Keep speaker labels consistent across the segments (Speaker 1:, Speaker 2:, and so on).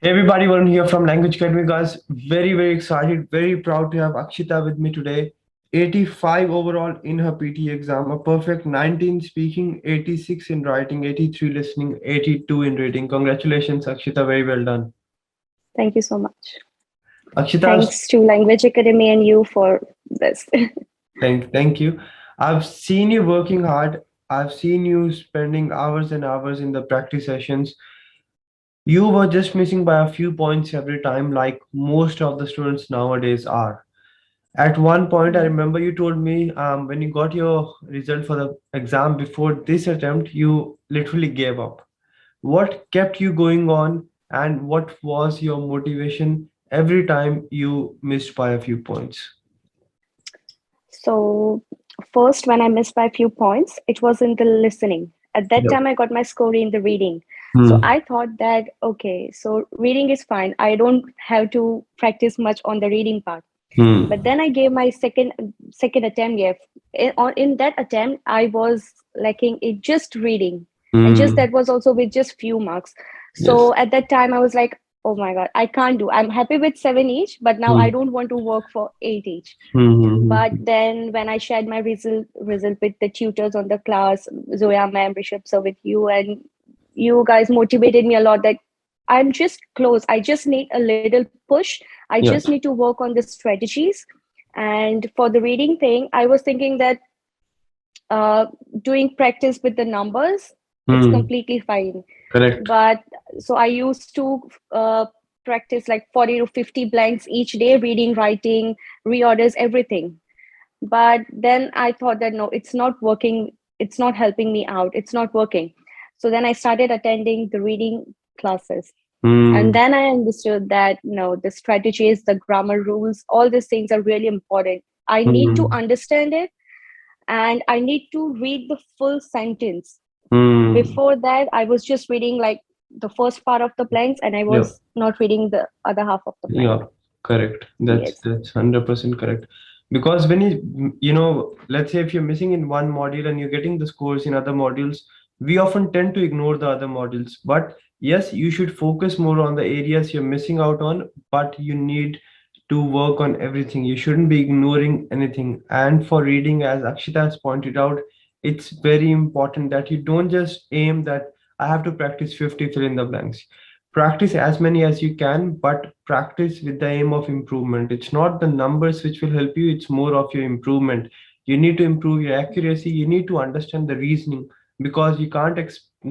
Speaker 1: Hey everybody, Varun here from Language Academy, guys. Very excited, very proud to have Akshita with me today. 85 overall in her PTE exam, a perfect 19 speaking, 86 in writing, 83 listening, 82 in reading. Congratulations, Akshita. Very well done.
Speaker 2: Thank you so much.
Speaker 1: Akshita,
Speaker 2: Thanks to Language Academy and you for this.
Speaker 1: thank you. I've seen you working hard. I've seen you spending hours and hours in the practice sessions. You were just missing by a few points every time, like most of the students nowadays are. At one point, I remember you told me when you got your result for the exam before this attempt, you literally gave up. What kept you going on, and what was your motivation every time you missed by a few points?
Speaker 2: So, first, when I missed by a few points, it was in the listening. At that
Speaker 1: Yep.
Speaker 2: time, I got my score in the reading. So,
Speaker 1: Hmm.
Speaker 2: I thought that, okay, so reading is fine. I don't have to practice much on the reading part. But
Speaker 1: Hmm.
Speaker 2: then I gave my second attempt. Yeah, in that attempt, I was lacking in just reading, and just
Speaker 1: Hmm.
Speaker 2: that was also with just few marks.
Speaker 1: Yes.
Speaker 2: So at that time, I was like, "Oh my God, I can't do. I'm happy with seven each, but now I
Speaker 1: Hmm.
Speaker 2: don't want to work for eight each."
Speaker 1: Hmm.
Speaker 2: But then when I shared my result with the tutors on the class, Zoya ma'am, Rishabh sir, with you, and you guys motivated me a lot that I'm just close. I just need a little push. I just
Speaker 1: Yeah.
Speaker 2: need to work on the strategies. And for the reading thing, I was thinking that uh, doing practice with the numbers, it's
Speaker 1: Hmm.
Speaker 2: completely fine.
Speaker 1: Correct.
Speaker 2: But so I used to practice like 40 to 50 blanks each day, reading, writing, reorders, everything. But then I thought that no, it's not working. It's not helping me out. It's not working. So then I started attending the reading classes. And
Speaker 1: Hmm.
Speaker 2: then I understood that no, the strategies, the grammar rules, all these things are really important. I need to
Speaker 1: Hmm.
Speaker 2: understand it and I need to read the full sentence.
Speaker 1: Hmm.
Speaker 2: Before that, I was just reading like the first part of the blanks and I
Speaker 1: Yeah.
Speaker 2: was not reading the other half of the blank.
Speaker 1: Yeah, correct. That's
Speaker 2: Yes.
Speaker 1: that's 100% correct. Because when let's say if you're missing in one module and you're getting the scores in other modules, we often tend to ignore the other modules. But yes, you should focus more on the areas you're missing out on, but you need to work on everything. You shouldn't be ignoring anything. And for reading, as Akshita has pointed out, it's very important that you don't just aim that I have to practice 50 fill in the blanks. Practice as many as you can, but practice with the aim of improvement. It's not the numbers which will help you, it's more of your improvement. You need to improve your accuracy, you need to understand the reasoning, because you can't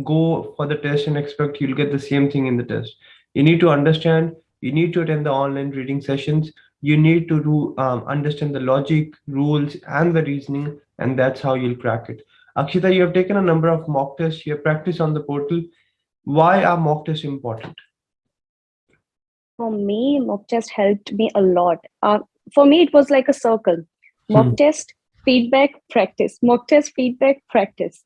Speaker 1: go for the test and expect you'll get the same thing in the test. You need to understand, you need to attend the online reading sessions, you need to understand the logic, rules, and the reasoning, and that's how you'll crack it. Akshita, you have taken a number of mock tests, you have practiced on the portal. Why are mock tests important?
Speaker 2: For me, mock test helped me a lot. For me, it was like a circle:
Speaker 1: Hmm.
Speaker 2: mock test, feedback, practice, mock test, feedback, practice.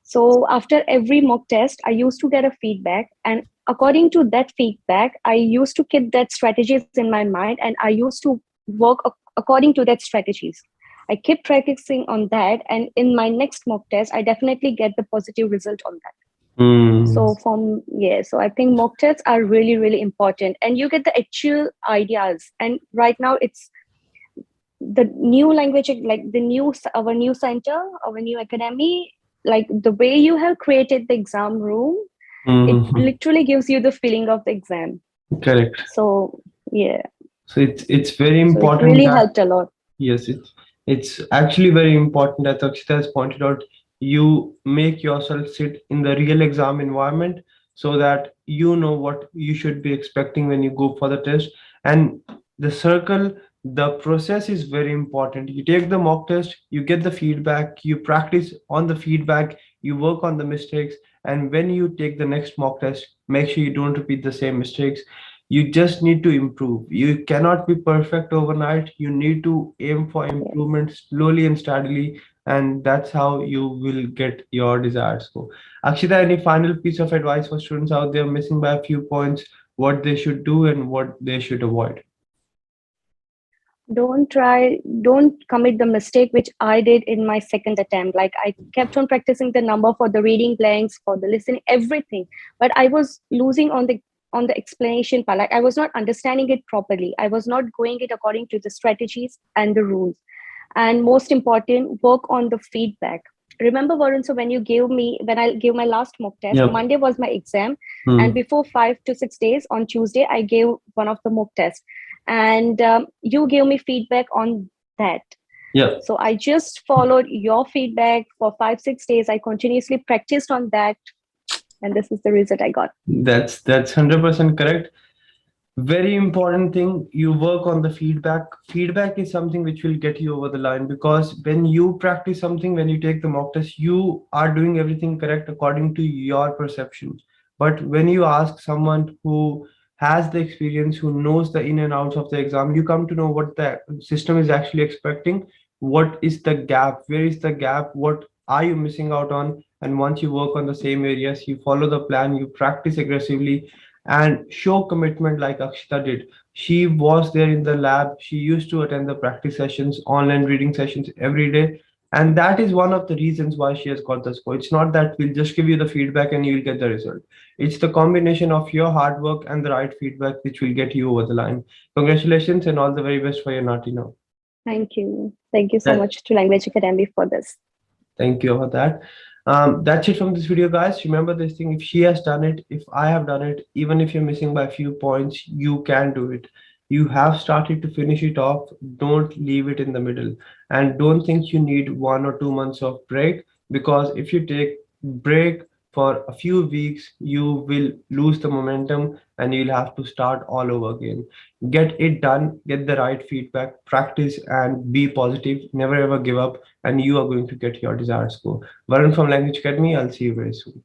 Speaker 2: So after every mock test, I used to get a feedback. And according to that feedback, I used to keep that strategies in my mind and I used to work according to that strategies. I keep practicing on that. And in my next mock test, I definitely get the positive result on that.
Speaker 1: Hmm.
Speaker 2: So I think mock tests are really, really important. And you get the actual ideas. And right now it's the new language, like our new center, our new academy, like the way you have created the exam room, it
Speaker 1: Hmm.
Speaker 2: literally gives you the feeling of the exam.
Speaker 1: Correct.
Speaker 2: So yeah,
Speaker 1: So it's very
Speaker 2: so it
Speaker 1: important
Speaker 2: really
Speaker 1: that
Speaker 2: helped a lot.
Speaker 1: yes, it's actually very important that Akshita has pointed out. You make yourself sit in the real exam environment so that you know what you should be expecting when you go for the test. And the circle, the process is very important. You take the mock test, you get the feedback, you practice on the feedback, you work on the mistakes, and when you take the next mock test, make sure you don't repeat the same mistakes. You just need to improve. You cannot be perfect overnight. You need to aim for
Speaker 2: Yeah.
Speaker 1: improvement slowly and steadily, and that's how you will get your desired score. Akshita, any final piece of advice for students out there missing by a few points, what they should do and what they should avoid?
Speaker 2: Don't commit the mistake which I did in my second attempt. Like I kept on practicing the number for the reading blanks, for the listening, everything, but I was losing on the explanation part. Like I was not understanding it properly. I was not going it according to the strategies and the rules. And most important, work on the feedback. Remember, Varun, so when I gave my last mock test,
Speaker 1: Yep.
Speaker 2: Monday was my exam. And before 5 to 6 days, on Tuesday, I gave one of the mock tests. And you gave me feedback on that.
Speaker 1: Yeah.
Speaker 2: So I just followed your feedback for 5, 6 days. I continuously practiced on that. And this is the result I got.
Speaker 1: That's 100% correct. Very important thing, you work on the feedback. Feedback is something which will get you over the line, because when you practice something, when you take the mock test, you are doing everything correct according to your perception. But when you ask someone who has the experience, who knows the in and outs of the exam, you come to know what the system is actually expecting, what is the gap, where is the gap, what are you missing out on. And once you work on the same areas, you follow the plan, you practice aggressively, and show commitment like Akshita did. She was there in the lab. She used to attend the practice sessions, online reading sessions every day. And that is one of the reasons why she has got the score. It's not that we'll just give you the feedback and you'll get the result. It's the combination of your hard work and the right feedback which will get you over the line. Congratulations and all the very best for your NAATI now.
Speaker 2: Thank you. Thank you so
Speaker 1: That-
Speaker 2: much to Language Academy for this.
Speaker 1: Thank you for that. That's it from this video, guys. Remember this thing: if she has done it, if I have done it, even if you're missing by a few points, you can do it. You have started to finish it off. Don't leave it in the middle, and don't think you need 1 or 2 months of break, because if you take break for a few weeks, you will lose the momentum and you'll have to start all over again. Get it done, get the right feedback, practice, and be positive. Never ever give up, and you are going to get your desired score. Varun from Language Academy, I'll see you very soon.